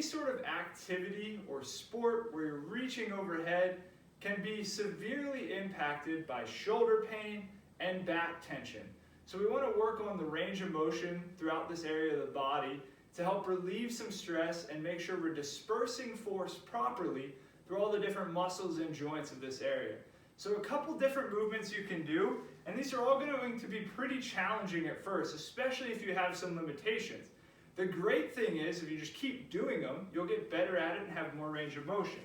Any sort of activity or sport where you're reaching overhead can be severely impacted by shoulder pain and back tension. So we want to work on the range of motion throughout this area of the body to help relieve some stress and make sure we're dispersing force properly through all the different muscles and joints of this area. So a couple different movements you can do, and these are all going to be pretty challenging at first, especially if you have some limitations. The great thing is, if you just keep doing them, you'll get better at it and have more range of motion.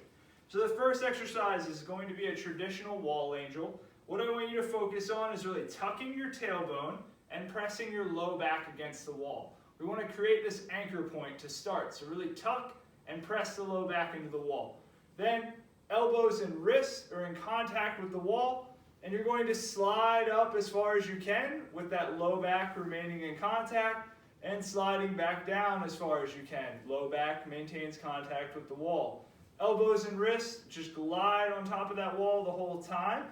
So the first exercise is going to be a traditional wall angel. What I want you to focus on is really tucking your tailbone and pressing your low back against the wall. We want to create this anchor point to start. So really tuck and press the low back into the wall. Then elbows and wrists are in contact with the wall, and you're going to slide up as far as you can with that low back remaining in contact, and sliding back down as far as you can. Low back maintains contact with the wall. Elbows and wrists just glide on top of that wall the whole time.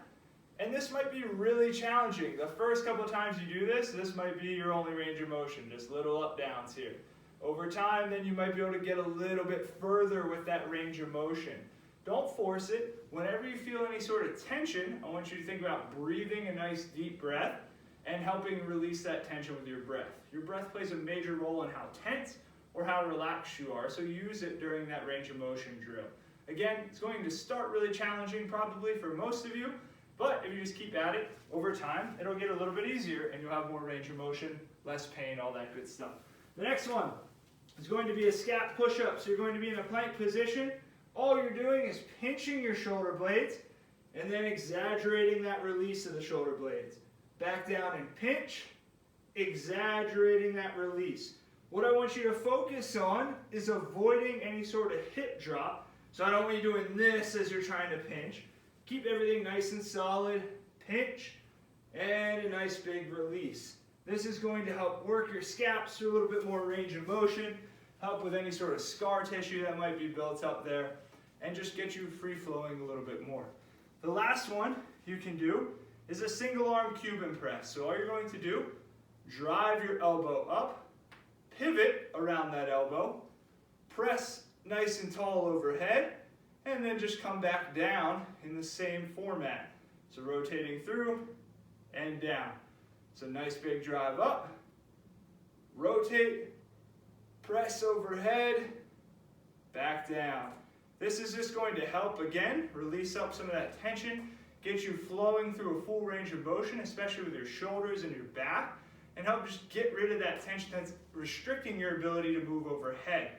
And this might be really challenging. The first couple of times you do this, this might be your only range of motion, just little up downs here. Over time, then you might be able to get a little bit further with that range of motion. Don't force it. Whenever you feel any sort of tension, I want you to think about breathing a nice deep breath and helping release that tension with your breath. Your breath plays a major role in how tense or how relaxed you are, so use it during that range of motion drill. Again, it's going to start really challenging probably for most of you, but if you just keep at it, over time, it'll get a little bit easier and you'll have more range of motion, less pain, all that good stuff. The next one is going to be a scap push-up. So you're going to be in a plank position. All you're doing is pinching your shoulder blades and then exaggerating that release of the shoulder blades. Back down and pinch, exaggerating that release. What I want you to focus on is avoiding any sort of hip drop. So I don't want you doing this as you're trying to pinch. Keep everything nice and solid, pinch, and a nice big release. This is going to help work your scaps through a little bit more range of motion, help with any sort of scar tissue that might be built up there, and just get you free flowing a little bit more. The last one you can do is a single arm Cuban press. So all you're going to do, drive your elbow up, pivot around that elbow, press nice and tall overhead, and then just come back down in the same format. So rotating through and down. So nice big drive up, rotate, press overhead, back down. This is just going to help, again, release up some of that tension, get you flowing through a full range of motion, especially with your shoulders and your back, and help just get rid of that tension that's restricting your ability to move overhead.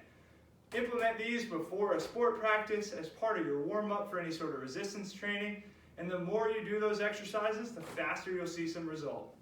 Implement these before a sport practice as part of your warm-up for any sort of resistance training, and the more you do those exercises, the faster you'll see some result.